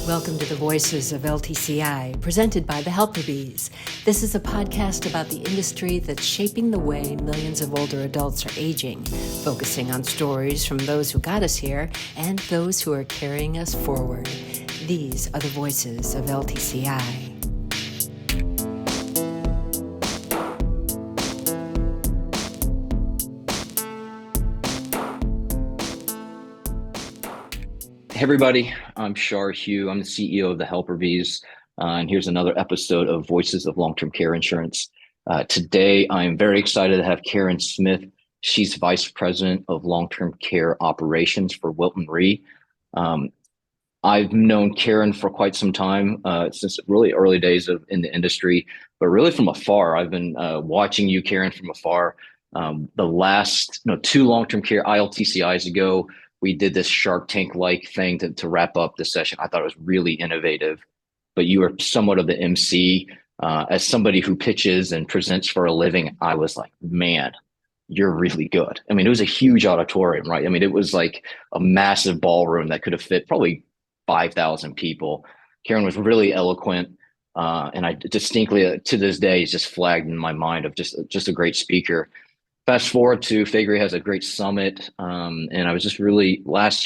Welcome to the Voices of LTCI, presented by the Helper Bees. This is a podcast about the industry that's shaping the way millions of older adults are aging, focusing on stories from those who got us here and those who are carrying us forward. These are the Voices of LTCI. Hey everybody, I'm Char. I'm the CEO of the Helper Bees, and here's another episode of Voices of Long-Term Care Insurance. Today, I'm very excited to have Karen Smyth. She's Vice President of Long-Term Care Operations for Wilton Re. I've known Karen for quite some time, since really early days in the industry, but really from afar. I've been watching you, Karen, from afar. The last two long-term care ILTCIs ago, we did this Shark Tank-like thing to wrap up the session. I thought it was really innovative, but you were somewhat of the MC. As somebody who pitches and presents for a living, I was like, man, you're really good. I mean, it was a huge auditorium, right? I mean, it was like a massive ballroom that could have fit probably 5,000 people. Karen was really eloquent, and I distinctly, to this day, is just flagged in my mind of just a great speaker. Fast forward to Fagre has a great summit, and I was just really last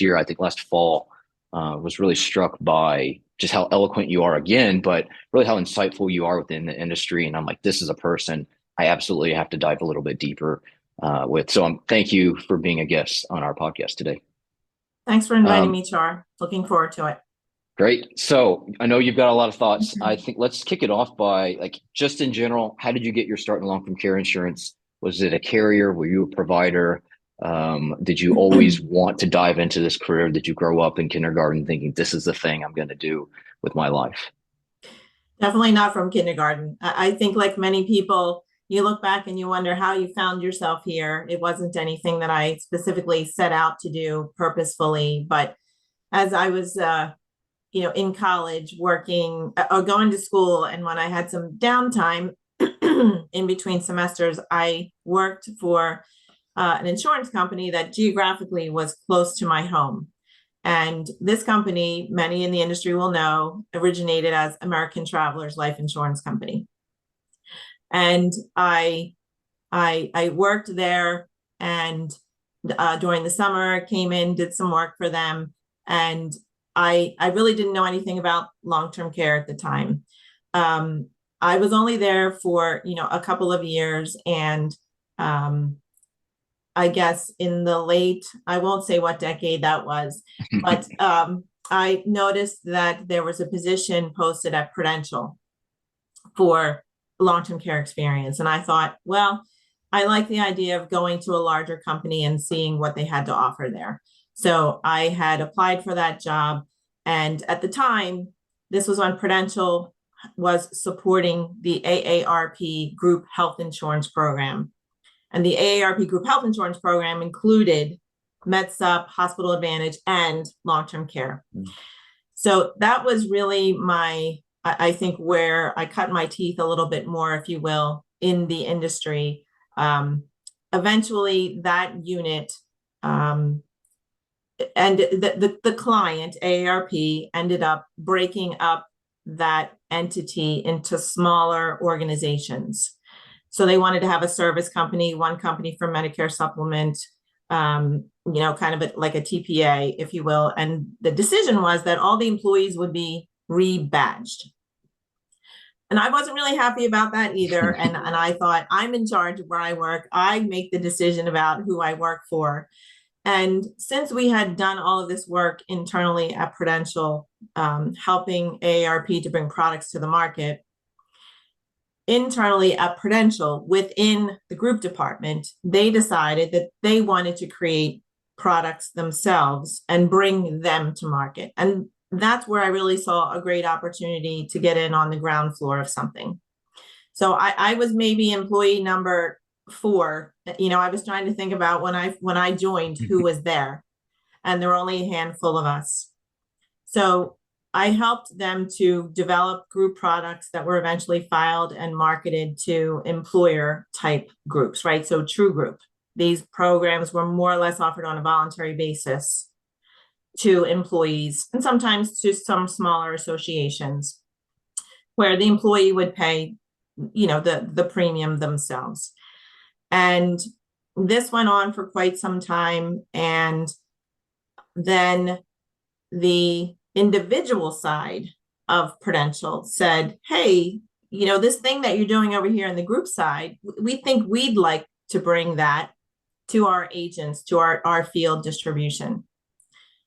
fall, was really struck by just how eloquent you are again, but really how insightful you are within the industry. And I'm like, this is a person I absolutely have to dive a little bit deeper with. So thank you for being a guest on our podcast today. Thanks for inviting me, Char. Looking forward to it. Great. So I know you've got a lot of thoughts. I think let's kick it off by just in general, how did you get your start in long-term care insurance? Was it a carrier? Were you a provider? Did you always want to dive into this career? Did you grow up in kindergarten thinking this is the thing I'm going to do with my life? Definitely not from kindergarten. I think like many people, you look back and you wonder how you found yourself here. It wasn't anything that I specifically set out to do purposefully, but as I was, in college working or going to school, and when I had some downtime in between semesters, I worked for an insurance company that geographically was close to my home. And this company, many in the industry will know, originated as American Travelers Life Insurance Company. And I worked there, and during the summer came in, did some work for them. And I really didn't know anything about long-term care at the time. I was only there for, a couple of years, and I guess in the late, I won't say what decade that was, but I noticed that there was a position posted at Prudential for long-term care experience. And I thought, well, I like the idea of going to a larger company and seeing what they had to offer there. So I had applied for that job. And at the time, this was when Prudential was supporting the AARP group health insurance program. And the AARP group health insurance program included MedSup, Hospital Advantage, and long-term care. So that was really I think where I cut my teeth a little bit more, if you will, in the industry. Eventually that unit and the client, AARP, ended up breaking up that entity into smaller organizations. So they wanted to have a service company, one company for Medicare supplement, kind of like a TPA, if you will. And the decision was that all the employees would be rebadged. And I wasn't really happy about that either. And I thought, I'm in charge of where I work. I make the decision about who I work for. And since we had done all of this work internally at Prudential, helping AARP to bring products to the market, internally at Prudential, within the group department, they decided that they wanted to create products themselves and bring them to market. And that's where I really saw a great opportunity to get in on the ground floor of something. So I was maybe employee number 4. I was trying to think about when I joined, who was there, and there were only a handful of us. So I helped them to develop group products that were eventually filed and marketed to employer type groups, right? So true group. These programs were more or less offered on a voluntary basis. to employees and sometimes to some smaller associations where the employee would pay, the premium themselves. And this went on for quite some time. And then the individual side of Prudential said, hey, this thing that you're doing over here in the group side, we think we'd like to bring that to our agents, to our field distribution.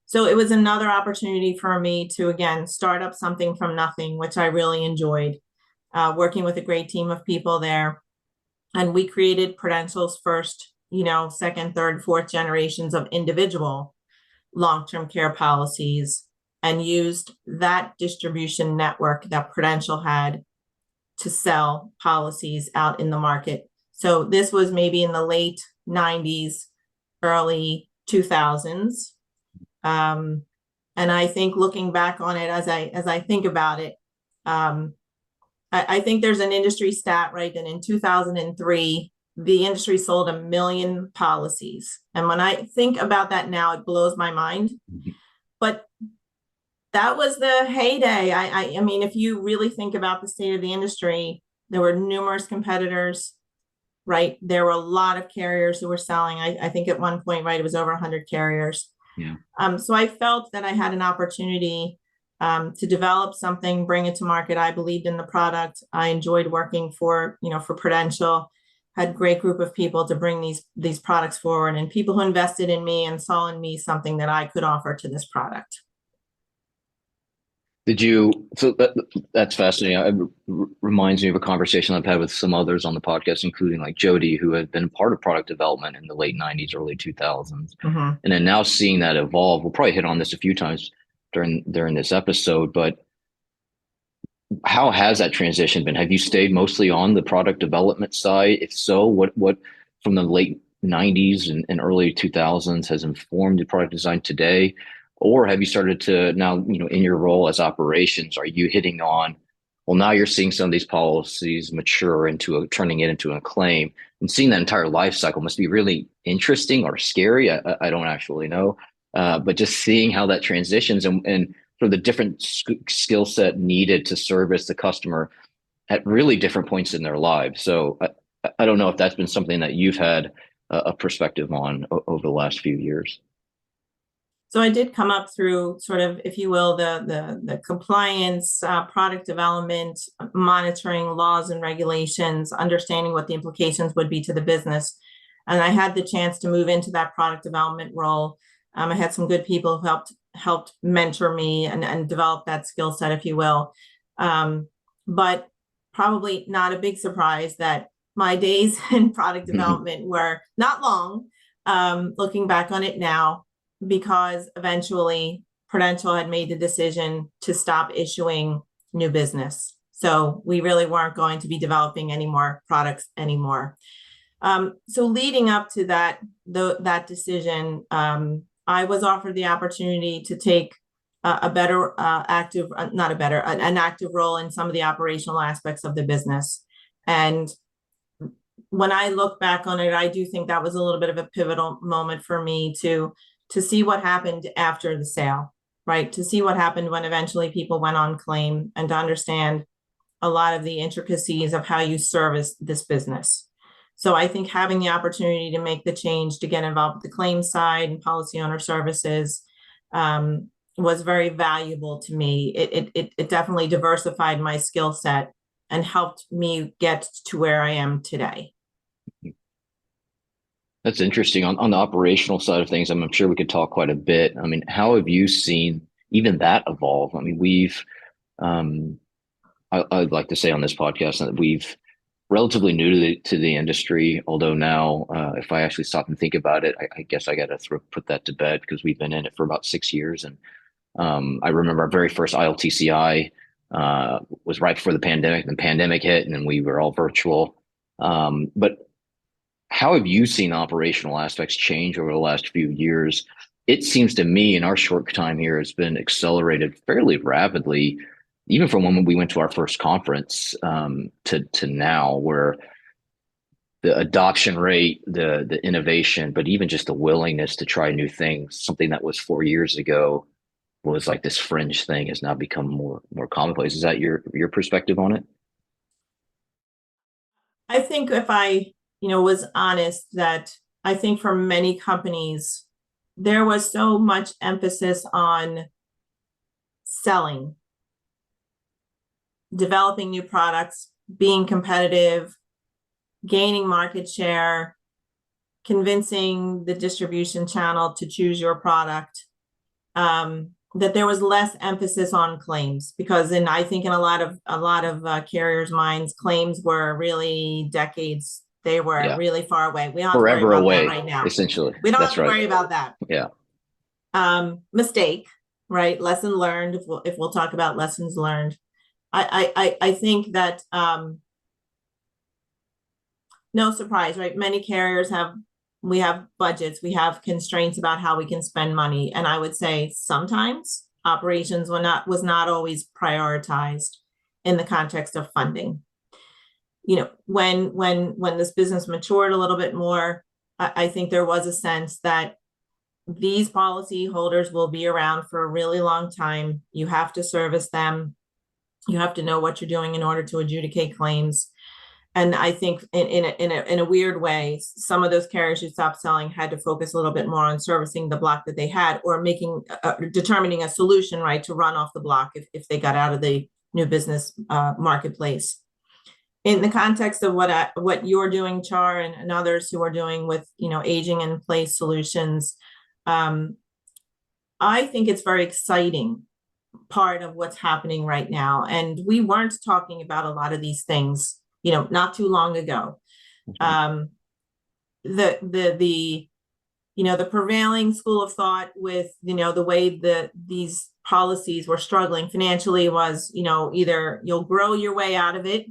So it was another opportunity for me to, again, start up something from nothing, which I really enjoyed, working with a great team of people there. And we created Prudential's first, second, third, fourth generations of individual long-term care policies and used that distribution network that Prudential had to sell policies out in the market. So this was maybe in the late 90s, early 2000s. And I think looking back on it, as I think about it, I think there's an industry stat, right? That in 2003, the industry sold 1 million policies. And when I think about that now, it blows my mind. But that was the heyday. I mean, if you really think about the state of the industry, there were numerous competitors, right? There were a lot of carriers who were selling. I think at one point, right, it was over 100 carriers. Yeah. So I felt that I had an opportunity to develop something, bring it to market. I believed in the product. I enjoyed working for Prudential, had a great group of people to bring these products forward, and people who invested in me and saw in me something that I could offer to this product. That's fascinating. It reminds me of a conversation I've had with some others on the podcast, including like Jody, who had been part of product development in the late 90s, early 2000s. Mm-hmm. And then now seeing that evolve, we'll probably hit on this a few times during this episode, but how has that transition been? Have you stayed mostly on the product development side? If so, what from the late 90s and early 2000s has informed the product design today? Or have you started to now, in your role as operations, are you hitting on, well, now you're seeing some of these policies mature turning it into a claim, and seeing that entire life cycle must be really interesting or scary. I don't actually know, but just seeing how that transitions and for the different skill set needed to service the customer at really different points in their lives. So I don't know if that's been something that you've had a perspective on over the last few years. So I did come up through sort of, if you will, the compliance, product development, monitoring laws and regulations, understanding what the implications would be to the business. And I had the chance to move into that product development role. I had some good people who helped mentor me and develop that skill set, if you will. But probably not a big surprise that my days in product development were not long, looking back on it now, because eventually Prudential had made the decision to stop issuing new business. So we really weren't going to be developing any more products anymore. So leading up to that decision, I was offered the opportunity to take an active role in some of the operational aspects of the business. And when I look back on it, I do think that was a little bit of a pivotal moment for me to see what happened after the sale, right? To see what happened when eventually people went on claim, and to understand a lot of the intricacies of how you service this business. So I think having the opportunity to make the change to get involved with the claims side and policy owner services was very valuable to me. It definitely diversified my skill set and helped me get to where I am today. That's interesting. On the operational side of things, I'm sure we could talk quite a bit. I mean, how have you seen even that evolve? I mean, I'd like to say on this podcast that we've relatively new to the industry, although now, if I actually stop and think about it, I guess I got to put that to bed, because we've been in it for about 6 years. And I remember our very first ILTCI was right before the pandemic. The pandemic hit, and then we were all virtual. But how have you seen operational aspects change over the last few years? It seems to me in our short time here has been accelerated fairly rapidly, even from when we went to our first conference to now, where the adoption rate, the innovation, but even just the willingness to try new things, something that was 4 years ago was like this fringe thing, has now become more commonplace. Is that your perspective on it? I think if I, was honest, that I think for many companies, there was so much emphasis on selling, developing new products, being competitive, gaining market share, convincing the distribution channel to choose your product, that there was less emphasis on claims, because I think in a lot of carriers' minds, claims were really decades. They were really far away. We don't have to worry Forever about away, that right now. essentially. We don't have That's to right. worry about that. Yeah. Mistake, right? Lesson learned. If we'll talk about lessons learned, I think that no surprise, right? Many carriers we have budgets, we have constraints about how we can spend money. And I would say sometimes operations was not always prioritized in the context of funding. When this business matured a little bit more, I think there was a sense that these policyholders will be around for a really long time. You have to service them. You have to know what you're doing in order to adjudicate claims. And I think in a weird way, some of those carriers who stopped selling had to focus a little bit more on servicing the block that they had, or determining a solution, right, to run off the block if they got out of the new business marketplace. In the context of what you're doing, Char, and others who are doing with aging in place solutions, I think it's very exciting part of what's happening right now. And we weren't talking about a lot of these things not too long ago. The prevailing school of thought with, the way these policies were struggling financially was, either you'll grow your way out of it,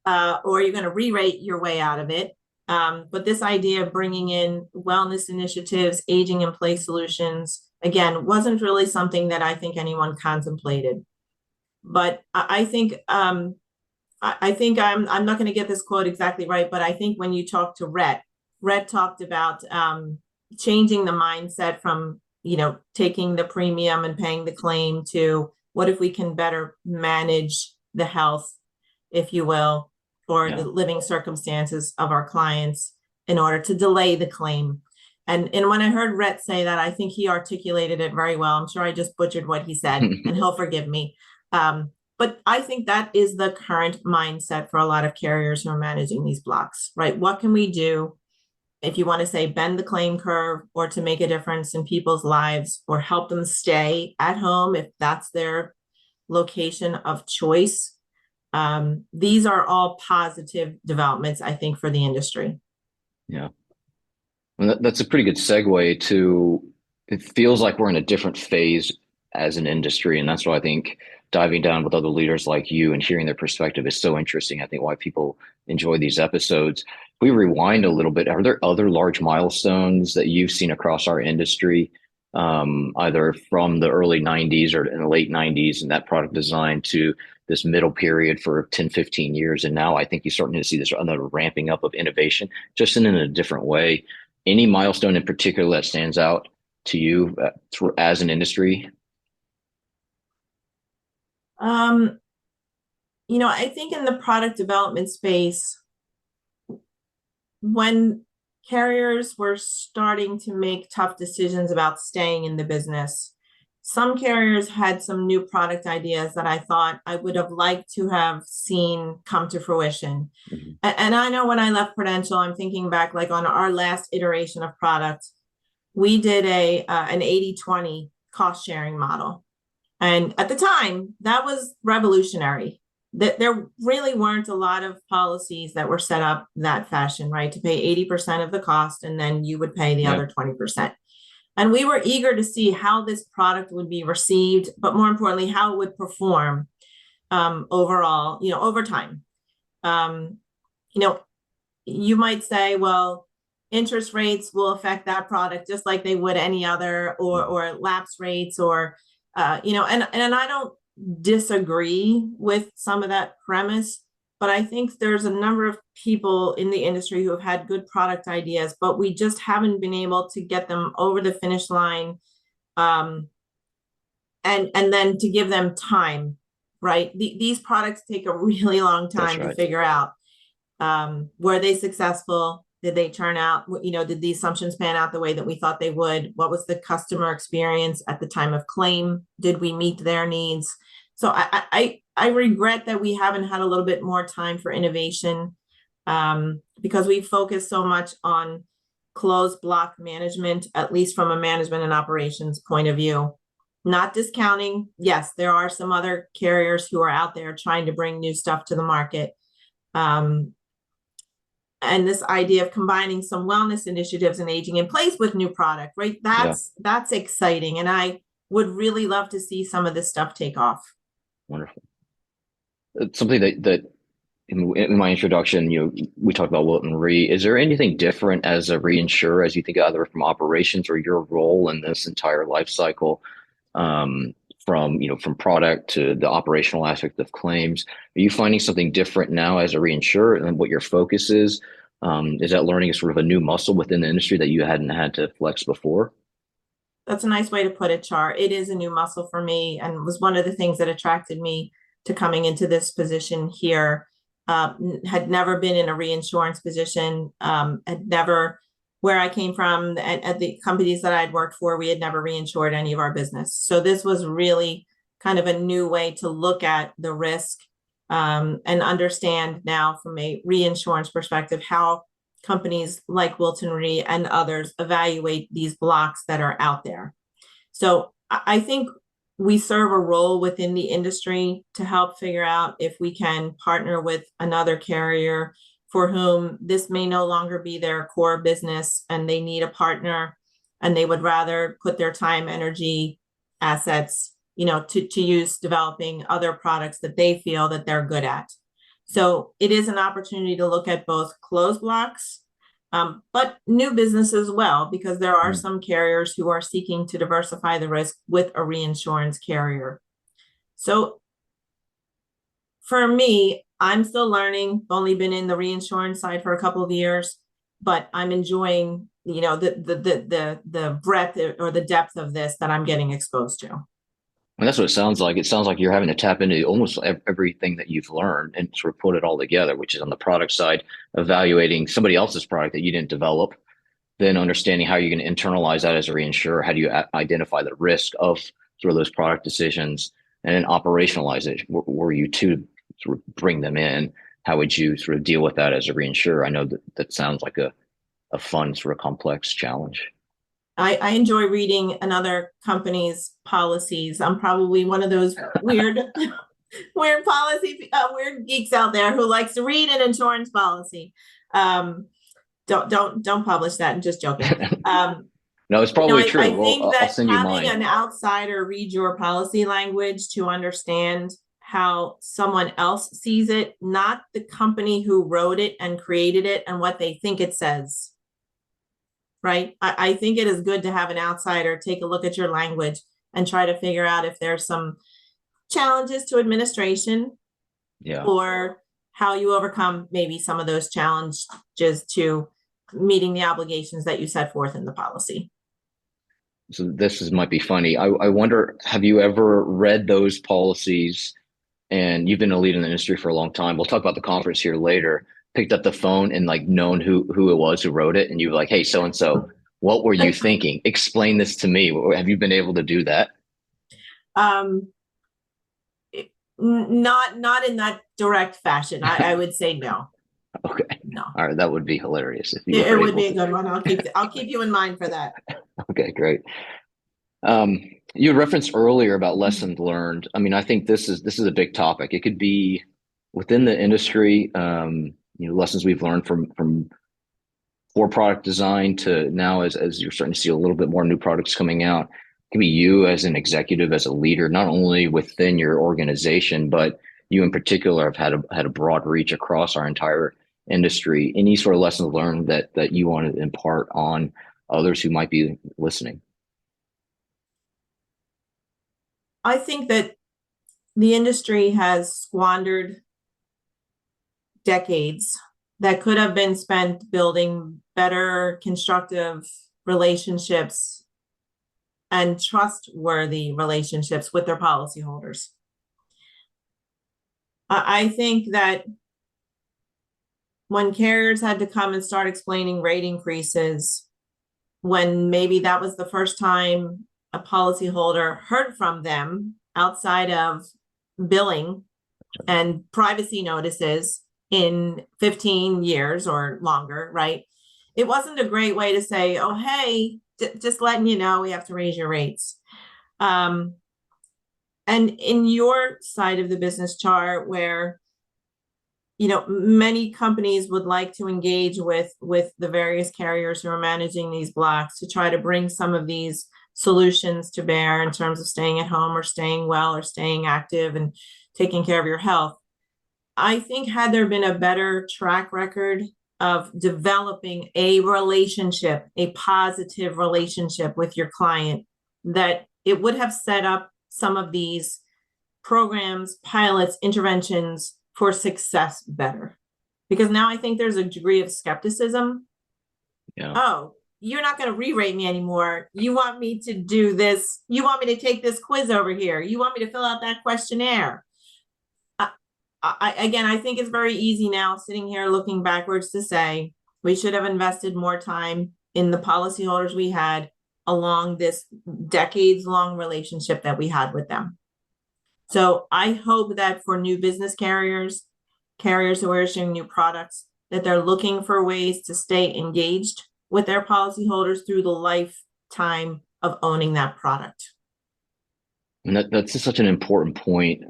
or you're going to re-rate your way out of it. But this idea of bringing in wellness initiatives, aging in place solutions, again, wasn't really something that I think anyone contemplated. But I think I'm not going to get this quote exactly right, but I think when you talk to Rhett talked about changing the mindset from, taking the premium and paying the claim to what if we can better manage the health, if you will, or the living circumstances of our clients in order to delay the claim. And when I heard Rhett say that, I think he articulated it very well. I'm sure I just butchered what he said, and he'll forgive me. But I think that is the current mindset for a lot of carriers who are managing these blocks, right? What can we do, if you want to say bend the claim curve, or to make a difference in people's lives, or help them stay at home if that's their location of choice? These are all positive developments, I think, for the industry. Yeah. Well, that's a pretty good segue to, it feels like we're in a different phase as an industry. And that's why I think diving down with other leaders like you and hearing their perspective is so interesting. I think why people enjoy these episodes. If we rewind a little bit, are there other large milestones that you've seen across our industry, either from the early 90s or in the late 90s and that product design to this middle period for 10, 15 years? And now I think you're starting to see this another ramping up of innovation, just in a different way. Any milestone in particular that stands out to you as an industry? I think in the product development space, when carriers were starting to make tough decisions about staying in the business, some carriers had some new product ideas that I thought I would have liked to have seen come to fruition. Mm-hmm. And I know when I left Prudential, I'm thinking back, like on our last iteration of product, we did an 80-20 cost sharing model. And at the time, that was revolutionary. There really weren't a lot of policies that were set up that fashion, right? To pay 80% of the cost, and then you would pay the other 20%. And we were eager to see how this product would be received, but more importantly, how it would perform overall, over time. You might say, well, interest rates will affect that product just like they would any other, or lapse rates, or and I don't disagree with some of that premise, but I think there's a number of people in the industry who have had good product ideas, but we just haven't been able to get them over the finish line. And then to give them time, right? These products take a really long time to figure out. Were they successful? Did they turn out, did the assumptions pan out the way that we thought they would? What was the customer experience at the time of claim? Did we meet their needs? So I regret that we haven't had a little bit more time for innovation, because we focus so much on closed block management, at least from a management and operations point of view. Not discounting. Yes, there are some other carriers who are out there trying to bring new stuff to the market. And this idea of combining some wellness initiatives and aging in place with new product, right? That's exciting. And I would really love to see some of this stuff take off. Wonderful. It's something that in my introduction, we talked about Wilton Re. Is there anything different as a reinsurer as you think either from operations or your role in this entire life cycle? From product to the operational aspect of claims, are you finding something different now as a reinsurer and what your focus is? Is that learning sort of a new muscle within the industry that you hadn't had to flex before? That's a nice way to put it, Char. It is a new muscle for me, and was one of the things that attracted me to coming into this position here. Had never been in a reinsurance position, had never, where I came from at the companies that I'd worked for, we had never reinsured any of our business. So this was really kind of a new way to look at the risk, and understand now from a reinsurance perspective how companies like Wilton Re and others evaluate these blocks that are out there. So I think we serve a role within the industry to help figure out if we can partner with another carrier for whom this may no longer be their core business and they need a partner and they would rather put their time, energy, assets, to use developing other products that they feel that they're good at. So it is an opportunity to look at both closed blocks, but new business as well, because there are some carriers who are seeking to diversify the risk with a reinsurance carrier. So for me, I'm still learning. Only been in the reinsurance side for a couple of years, but I'm enjoying, the breadth or the depth of this that I'm getting exposed to. And that's what it sounds like. It sounds like you're having to tap into almost everything that you've learned and sort of put it all together, which is on the product side, evaluating somebody else's product that you didn't develop, then understanding how you're going to internalize that as a reinsurer. How do you identify the risk of sort of those product decisions and then operationalize it? Were you to sort of bring them in? How would you sort of deal with that as a reinsurer? I know that sounds like a fun sort of complex challenge. I enjoy reading another company's policies. I'm probably one of those weird geeks out there who likes to read an insurance policy. Don't publish that. I'm just joking. No, it's probably true. I think that I'll send you having mine. an outsider read your policy language to understand how someone else sees it, not the company who wrote it and created it and what they think it says. Right? I think it is good to have an outsider take a look at your language and try to figure out if there's some challenges to administration, or how you overcome maybe some of those challenges to meeting the obligations that you set forth in the policy. So might be funny. I wonder, have you ever read those policies? And you've been a lead in the industry for a long time. We'll talk about the conference here later. Picked up the phone and known who it was who wrote it, and you were like, "Hey, so and so, what were you thinking? Explain this to me." Have you been able to do that? Not in that direct fashion. I would say no. Okay. No. All right, that would be hilarious if it would be a good one. I'll keep you in mind for that. Okay, great. You referenced earlier about lessons learned. I mean, I think this is a big topic. It could be within the industry. Lessons we've learned from core product design to now as you're starting to see a little bit more new products coming out. It can be you as an executive, as a leader, not only within your organization, but you in particular have had a broad reach across our entire industry. Any sort of lessons learned that you want to impart on others who might be listening? I think that the industry has squandered decades that could have been spent building better constructive relationships and trustworthy relationships with their policyholders. I think that when carriers had to come and start explaining rate increases, when maybe that was the first time a policyholder heard from them outside of billing and privacy notices in 15 years or longer, right? It wasn't a great way to say, oh, hey, just letting you know, we have to raise your rates. And in your side of the business, Char, where many companies would like to engage with the various carriers who are managing these blocks to try to bring some of these solutions to bear in terms of staying at home or staying well or staying active and taking care of your health. I think had there been a better track record of developing a relationship, a positive relationship with your client, that it would have set up some of these programs, pilots, interventions for success better. Because now I think there's a degree of skepticism. Yeah. Oh, you're not going to re-rate me anymore. You want me to do this. You want me to take this quiz over here. You want me to fill out that questionnaire. I think it's very easy now sitting here looking backwards to say we should have invested more time in the policyholders we had along this decades-long relationship that we had with them. So I hope that for new business carriers who are issuing new products, that they're looking for ways to stay engaged with their policyholders through the lifetime of owning that product. And that's just such an important point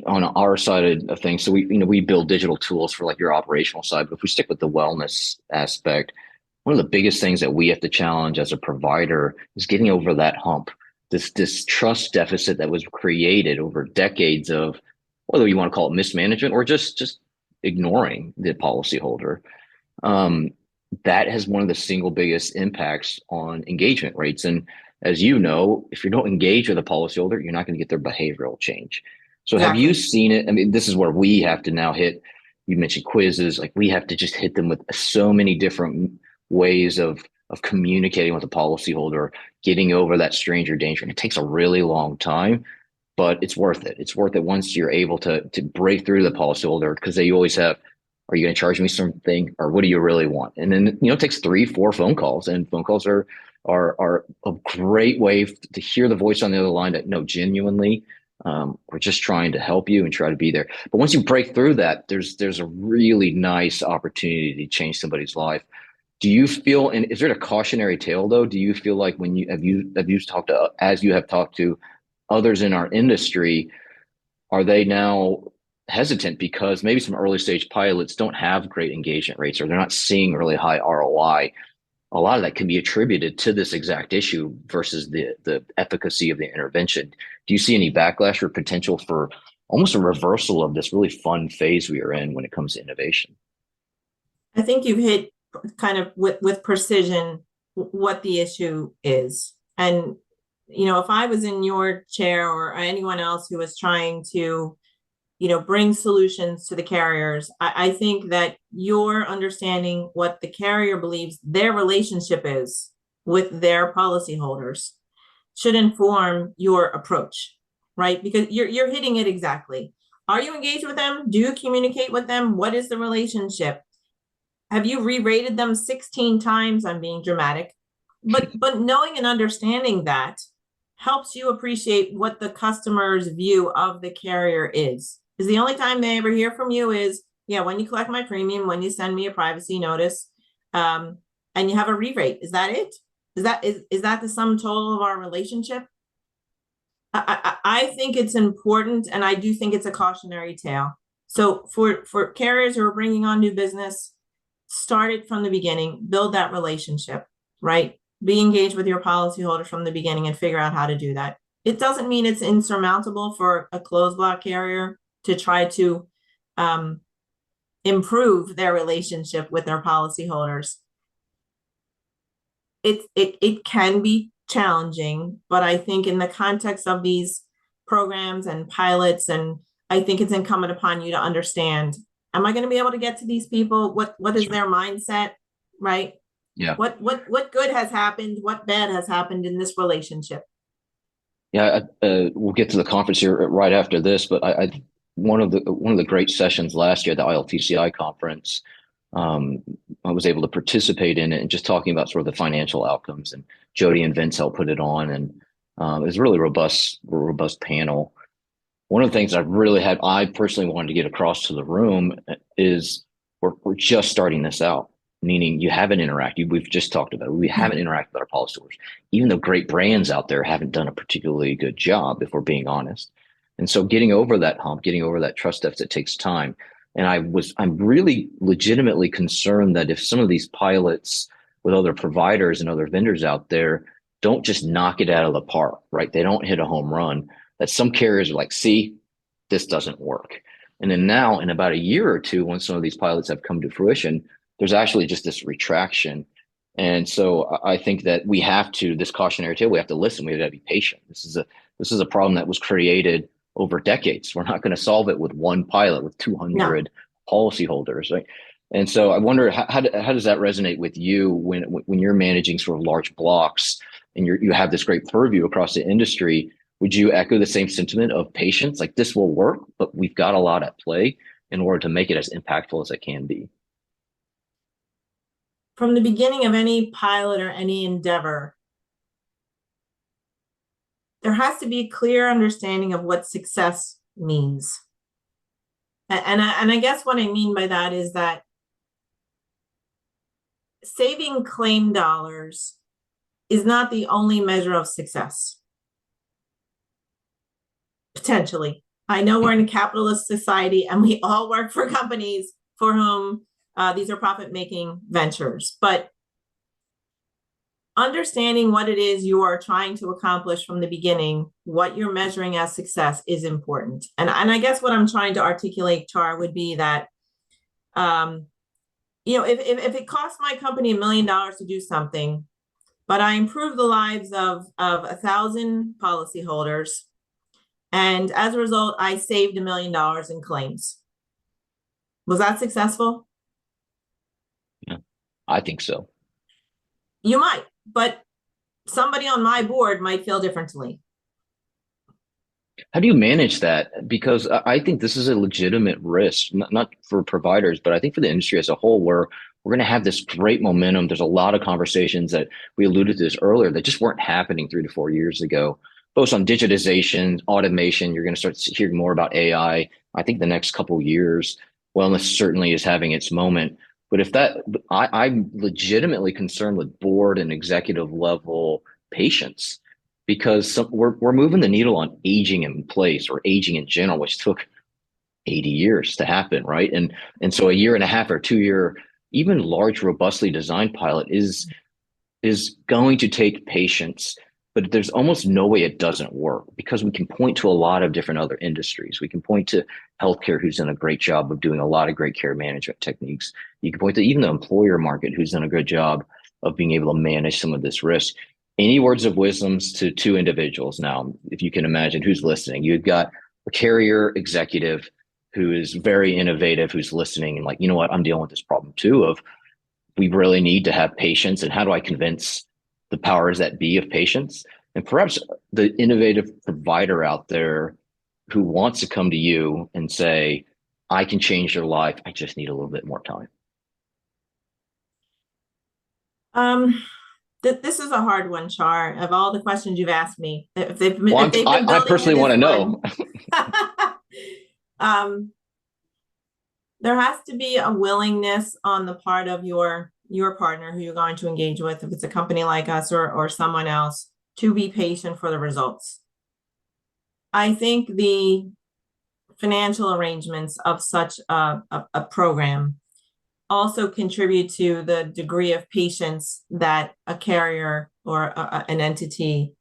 on our side of things. So we build digital tools for like your operational side, but if we stick with the wellness aspect, one of the biggest things that we have to challenge as a provider is getting over that hump, this trust deficit that was created over decades of, whether you want to call it mismanagement or just ignoring the policyholder. That has one of the single biggest impacts on engagement rates. And as you know, if you don't engage with a policyholder, you're not going to get their behavioral change. So Exactly. Have you seen it? I mean, this is where we have to now hit, you mentioned quizzes, like we have to just hit them with so many different ways of communicating with the policyholder, getting over that stranger danger. And it takes a really long time, but it's worth it. It's worth it once you're able to break through the policyholder, because they always have, are you going to charge me something, or what do you really want? And then, it takes 3-4 phone calls, and phone calls are a great way to hear the voice on the other line that, no, genuinely, we're just trying to help you and try to be there. But once you break through that, there's a really nice opportunity to change somebody's life. Do you feel, and is there a cautionary tale though? Do you feel like when you have talked to others in our industry, are they now hesitant because maybe some early stage pilots don't have great engagement rates, or they're not seeing really high ROI? A lot of that can be attributed to this exact issue versus the efficacy of the intervention. Do you see any backlash or potential for almost a reversal of this really fun phase we are in when it comes to innovation? I think you've hit kind of with precision what the issue is. And, if I was in your chair or anyone else who was trying to, bring solutions to the carriers, I think that you're understanding what the carrier believes their relationship is with their policyholders should inform your approach, right? Because you're hitting it exactly. Are you engaged with them? Do you communicate with them? What is the relationship? Have you re-rated them 16 times? I'm being dramatic. But knowing and understanding that helps you appreciate what the customer's view of the carrier is. Is the only time they ever hear from you is, when you collect my premium, when you send me a privacy notice, and you have a re-rate. Is that it? Is that the sum total of our relationship? I think it's important, and I do think it's a cautionary tale. So for carriers who are bringing on new business, start it from the beginning, build that relationship, right? Be engaged with your policyholder from the beginning and figure out how to do that. It doesn't mean it's insurmountable for a closed block carrier to try to improve their relationship with their policyholders. It can be challenging, but I think in the context of these programs and pilots and I think it's incumbent upon you to understand, am I going to be able to get to these people? What is their mindset, right? Yeah. What good has happened? What bad has happened in this relationship? Yeah, we'll get to the conference here right after this, but one of the great sessions last year at the ILTCI conference, I was able to participate in it and just talking about sort of the financial outcomes. And Jody and Vince helped put it on, and it was a really robust panel. One of the things I personally wanted to get across to the room is we're just starting this out, meaning you haven't interacted. We've just talked about it. We haven't interacted with our policyholders, even though great brands out there haven't done a particularly good job, if we're being honest. And so getting over that hump, getting over that trust deficit takes time. And I'm really legitimately concerned that if some of these pilots with other providers and other vendors out there don't just knock it out of the park, right? They don't hit a home run, that some carriers are like, see, this doesn't work. And then now in about a year or two, when some of these pilots have come to fruition, there's actually just this retraction. And so I think that this cautionary tale, we have to listen. We have to be patient. This is a problem that was created over decades. We're not going to solve it with one pilot with 200 policyholders, right? And so I wonder how does that resonate with you when you're managing sort of large blocks and you have this great purview across the industry? Would you echo the same sentiment of patience? Like, this will work, but we've got a lot at play in order to make it as impactful as it can be. From the beginning of any pilot or any endeavor, there has to be a clear understanding of what success means. And I guess what I mean by that is that saving claim dollars is not the only measure of success. Potentially. I know we're in a capitalist society and we all work for companies for whom these are profit-making ventures, but understanding what it is you are trying to accomplish from the beginning, what you're measuring as success, is important. And I guess what I'm trying to articulate, Char, would be that, if it costs my company $1 million to do something, but I improve the lives of 1,000 policyholders, and as a result, I saved $1 million in claims. Was that successful? Yeah, I think so. You might, but somebody on my board might feel differently. How do you manage that? Because I think this is a legitimate risk, not for providers, but I think for the industry as a whole, where we're going to have this great momentum. There's a lot of conversations that we alluded to this earlier that just weren't happening 3 to 4 years ago, both on digitization, automation. You're going to start hearing more about AI. I think the next couple of years, wellness certainly is having its moment. But I'm legitimately concerned with board and executive level patience, because we're moving the needle on aging in place or aging in general, which took 80 years to happen, right? And so a year and a half or 2 year, even large, robustly designed pilot is going to take patience, but there's almost no way it doesn't work, because we can point to a lot of different other industries. We can point to healthcare, who's done a great job of doing a lot of great care management techniques. You can point to even the employer market, who's done a good job of being able to manage some of this risk. Any words of wisdoms to 2 individuals now, if you can imagine who's listening? You've got a carrier executive who is very innovative, who's listening and like, you know what, I'm dealing with this problem too, of we really need to have patience, and how do I convince the powers that be of patience? And perhaps the innovative provider out there who wants to come to you and say, I can change your life, I just need a little bit more time. This is a hard one, Char. Of all the questions you've asked me, I personally want to know. There has to be a willingness on the part of your partner who you're going to engage with, if it's a company like us or someone else, to be patient for the results. I think the financial arrangements of such a program also contribute to the degree of patience that a carrier or an entity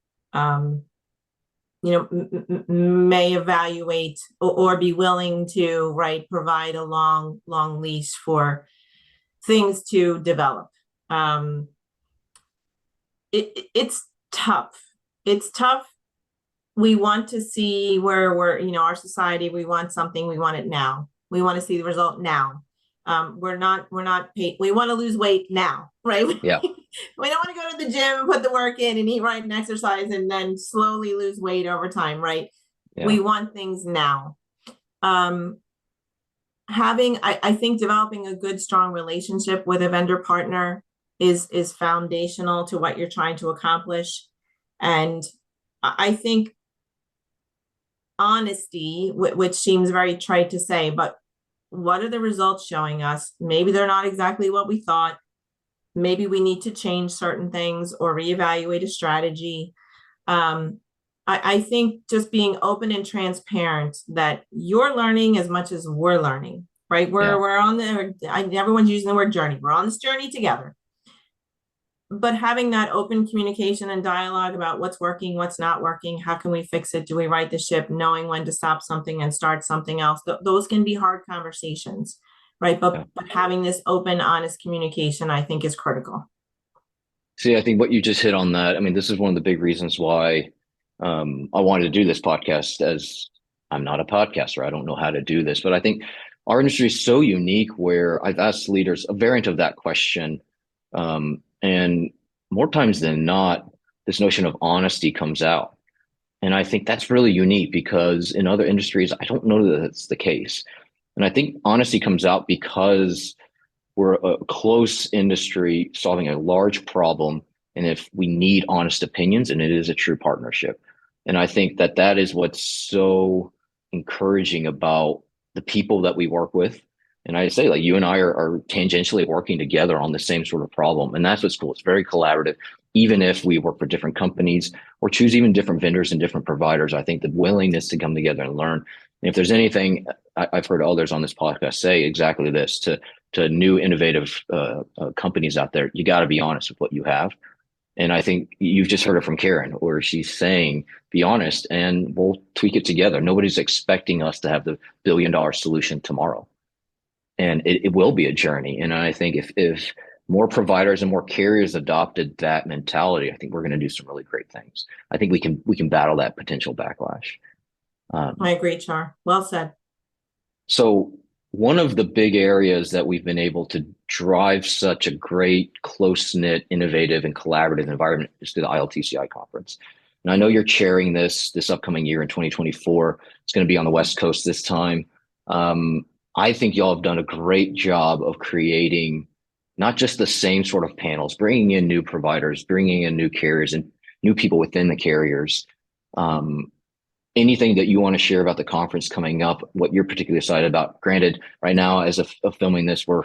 may evaluate or be willing to provide a long leash for things to develop. It's tough. It's tough we want to see where we're, our society, we want something, we want it now. We want to see the result now. We're not paid. We want to lose weight now, right? Yeah. We don't want to go to the gym and put the work in and eat right and exercise and then slowly lose weight over time, right? Yeah. We want things now. I think developing a good, strong relationship with a vendor partner is foundational to what you're trying to accomplish. And I think honesty, which seems very trite to say, but what are the results showing us? Maybe they're not exactly what we thought. Maybe we need to change certain things or reevaluate a strategy. I think just being open and transparent that you're learning as much as we're learning, right? We're on everyone's using the word journey. We're on this journey together. But having that open communication and dialogue about what's working, what's not working, how can we fix it? Do we right the ship? Knowing when to stop something and start something else. Those can be hard conversations, right? But having this open, honest communication, I think, is critical. See, I think what you just hit on that, I mean, this is one of the big reasons why I wanted to do this podcast, as I'm not a podcaster. I don't know how to do this, but I think our industry is so unique where I've asked leaders a variant of that question. And more times than not, this notion of honesty comes out. And I think that's really unique because in other industries, I don't know that that's the case. And I think honesty comes out because we're a close industry solving a large problem. And if we need honest opinions, and it is a true partnership. And I think that that is what's so encouraging about the people that we work with. And I say, like, you and I are tangentially working together on the same sort of problem. And that's what's cool. It's very collaborative. Even if we work for different companies or choose even different vendors and different providers, I think the willingness to come together and learn. And if there's anything, I've heard others on this podcast say exactly this to new innovative companies out there, you got to be honest with what you have. And I think you've just heard it from Karen, where she's saying, be honest and we'll tweak it together. Nobody's expecting us to have the $1 billion solution tomorrow. And it will be a journey. And I think if more providers and more carriers adopted that mentality, I think we're going to do some really great things. I think we can battle that potential backlash. I agree, Char. Well said. So one of the big areas that we've been able to drive such a great, close-knit, innovative, and collaborative environment is through the ILTCI conference. And I know you're chairing this upcoming year in 2024. It's going to be on the West Coast this time. I think y'all have done a great job of creating not just the same sort of panels, bringing in new providers, bringing in new carriers and new people within the carriers. Anything that you want to share about the conference coming up, what you're particularly excited about? Granted, right now, as of filming this, we're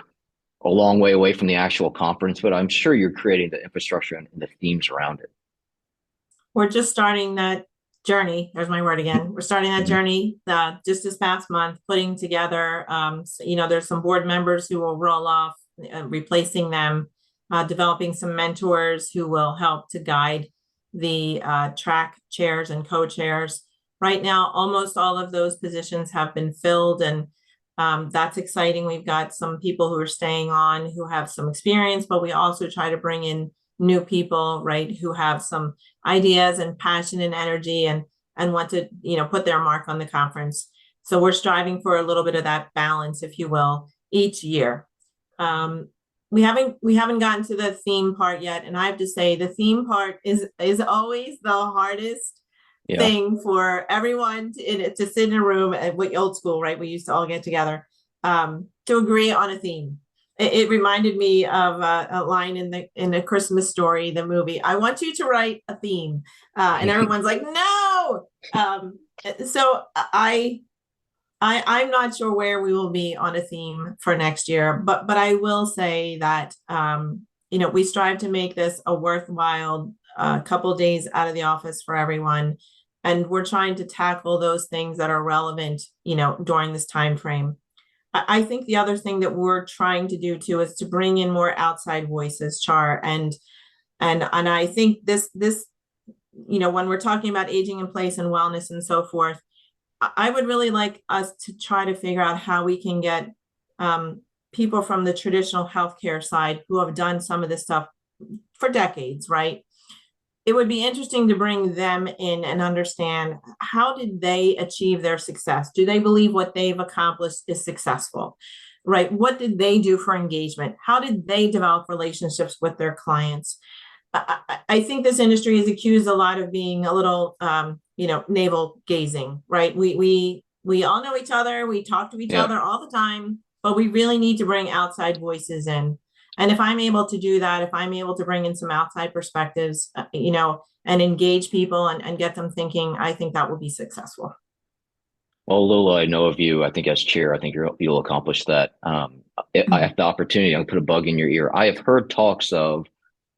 a long way away from the actual conference, but I'm sure you're creating the infrastructure and the themes around it. We're just starting that journey. There's my word again. We're starting that journey just this past month, putting together, there's some board members who will roll off, replacing them, developing some mentors who will help to guide the track chairs and co-chairs. Right now, almost all of those positions have been filled, and that's exciting. We've got some people who are staying on who have some experience, but we also try to bring in new people, right, who have some ideas and passion and energy and want to, put their mark on the conference. So we're striving for a little bit of that balance, if you will, each year. We haven't gotten to the theme part yet, and I have to say the theme part is always the hardest thing for everyone to sit in a room at old school, right? We used to all get together to agree on a theme. It reminded me of a line in the Christmas Story, the movie. I want you to write a theme, and everyone's like, no. So I'm not sure where we will be on a theme for next year, but I will say that we strive to make this a worthwhile couple days out of the office for everyone, and we're trying to tackle those things that are relevant, during this time frame. I think the other thing that we're trying to do too is to bring in more outside voices, Char, and I think this when we're talking about aging in place and wellness and so forth, I would really like us to try to figure out how we can get people from the traditional healthcare side who have done some of this stuff for decades, right? it would be interesting to bring them in and understand, how did they achieve their success? Do they believe what they've accomplished is successful? Right? What did they do for engagement? How did they develop relationships with their clients? I think this industry is accused a lot of being a little, navel gazing, right? We all know each other. We talk to each Yeah. other all the time, but we really need to bring outside voices in. And if I'm able to do that, if I'm able to bring in some outside perspectives, and engage people and get them thinking, I think that will be successful. Well, little I know of you, I think as chair, I think you'll accomplish that. I have the opportunity. I'll put a bug in your ear. I have heard talks of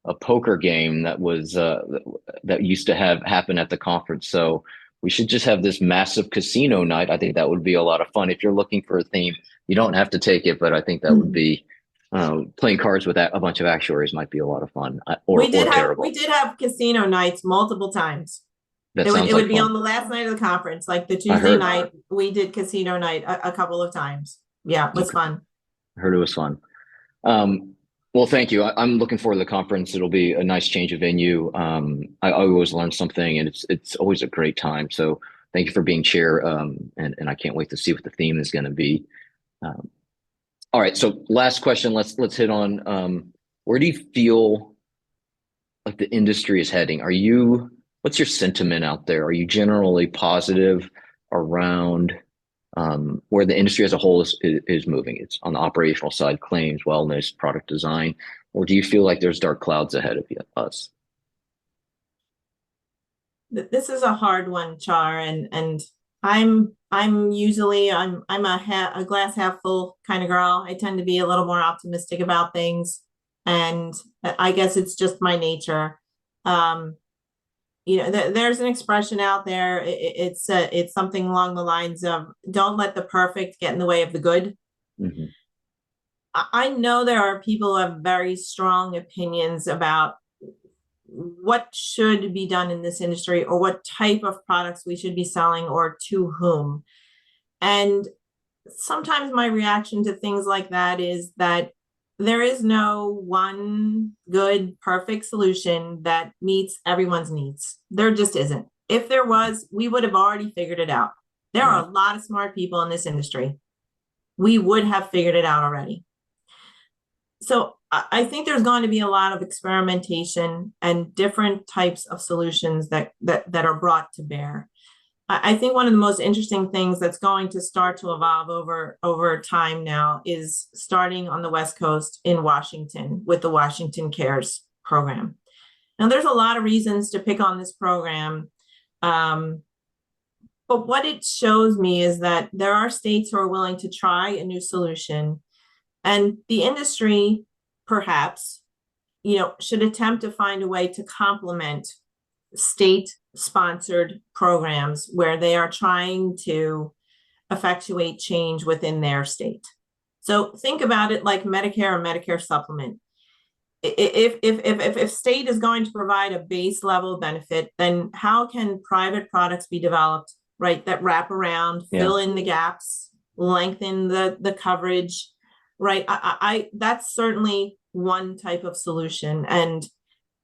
a poker game that was that used to have happen at the conference. So we should just have this massive casino night. I think that would be a lot of fun. If you're looking for a theme, you don't have to take it, but I think that would be playing cards with a bunch of actuaries might be a lot of fun. Or terrible. We did have casino nights multiple times. That It sounds would like be fun. on the last night of the conference, like the I Tuesday heard. night. We did casino night a couple of times. Yeah, it was Okay. fun. I heard it was fun. Well, thank you. I'm looking forward to the conference. It'll be a nice change of venue. I always learn something, and it's always a great time. So thank you for being chair, and I can't wait to see what the theme is going to be. All right. So last question. Let's hit on where do you feel like the industry is heading? What's your sentiment out there? Are you generally positive around where the industry as a whole is moving? It's on the operational side, claims, wellness, product design, or do you feel like there's dark clouds ahead of us? This is a hard one, Char, and I'm usually I'm a glass half full kind of girl. I tend to be a little more optimistic about things, and I guess it's just my nature. There's an expression out there. It's something along the lines of, "Don't let the perfect get in the way of the good." Mm-hmm. I know there are people who have very strong opinions about what should be done in this industry, or what type of products we should be selling, or to whom. And sometimes my reaction to things like that is that there is no one good, perfect solution that meets everyone's needs. There just isn't. If there was, we would have already figured it out. There are a lot of smart people in this industry. We would have figured it out already. So I think there's going to be a lot of experimentation and different types of solutions that are brought to bear. I think one of the most interesting things that's going to start to evolve over time now is starting on the West Coast in Washington with the Washington Cares program. Now, there's a lot of reasons to pick on this program, but what it shows me is that there are states who are willing to try a new solution, and the industry perhaps, should attempt to find a way to complement state-sponsored programs where they are trying to effectuate change within their state. So think about it like Medicare or Medicare supplement. If state is going to provide a base level benefit, then how can private products be developed, right, that wrap around, fill in the gaps, lengthen the coverage, right? I that's certainly one type of solution. And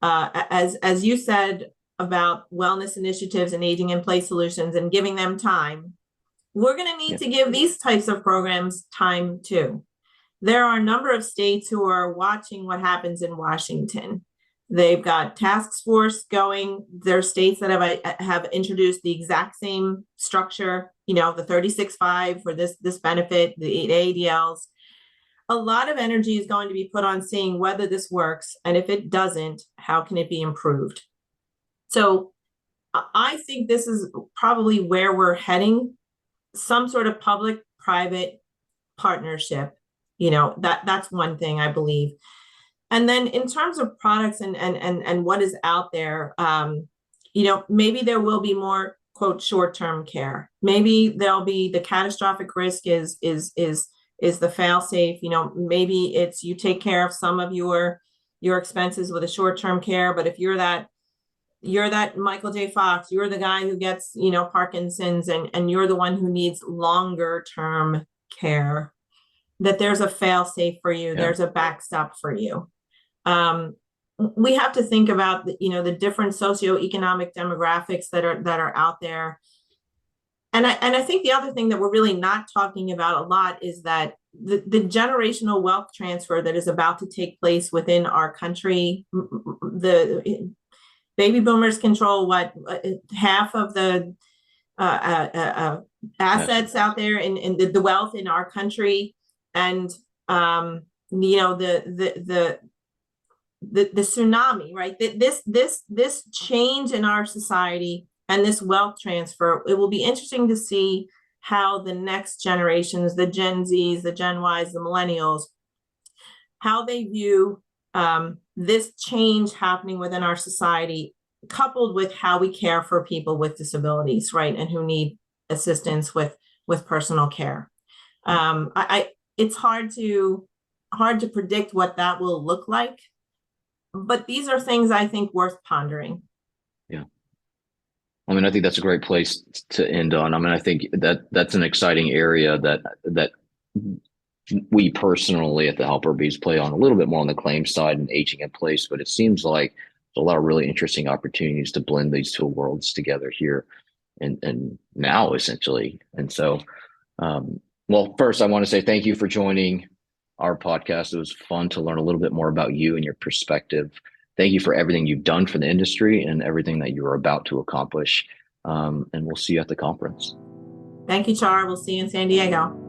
as you said about wellness initiatives and aging in place solutions and giving them time, we're going to need to give these types of programs time too. There are a number of states who are watching what happens in Washington. They've got task force going. There are states that have introduced the exact same structure, the 36.5 for this benefit, the ADLs. A lot of energy is going to be put on seeing whether this works, and if it doesn't, how can it be improved? So I think this is probably where we're heading, some sort of public-private partnership. That's one thing I believe. And then in terms of products and what is out there, maybe there will be more, quote, short-term care. Maybe there'll be the catastrophic risk is the fail-safe. Maybe it's you take care of some of your expenses with a short-term care, but if you're that Michael J. Fox, you're the guy who gets, Parkinson's, and you're the one who needs longer term care, that there's a fail safe for you. There's a backstop for you. we have to think about the different socioeconomic demographics that are out there. And I think the other thing that we're really not talking about a lot is that the generational wealth transfer that is about to take place within our country. The baby boomers control half of the assets out there in the wealth in our country, and the tsunami, right? This change in our society and this wealth transfer, it will be interesting to see how the next generations, the Gen Zs, the Gen Ys, the millennials, how they view this change happening within our society, coupled with how we care for people with disabilities, right, and who need assistance with personal care. It's hard to predict what that will look like, but these are things I think worth pondering. Yeah. I mean, I think that's a great place to end on. I mean, I think that's an exciting area that we personally at the Helper Bees play on a little bit more on the claim side and aging in place, but it seems like there's a lot of really interesting opportunities to blend these two worlds together here and now essentially. And so, well, first I want to say thank you for joining our podcast. It was fun to learn a little bit more about you and your perspective. Thank you for everything you've done for the industry and everything that you are about to accomplish. And we'll see you at the conference. Thank you, Char. We'll see you in San Diego.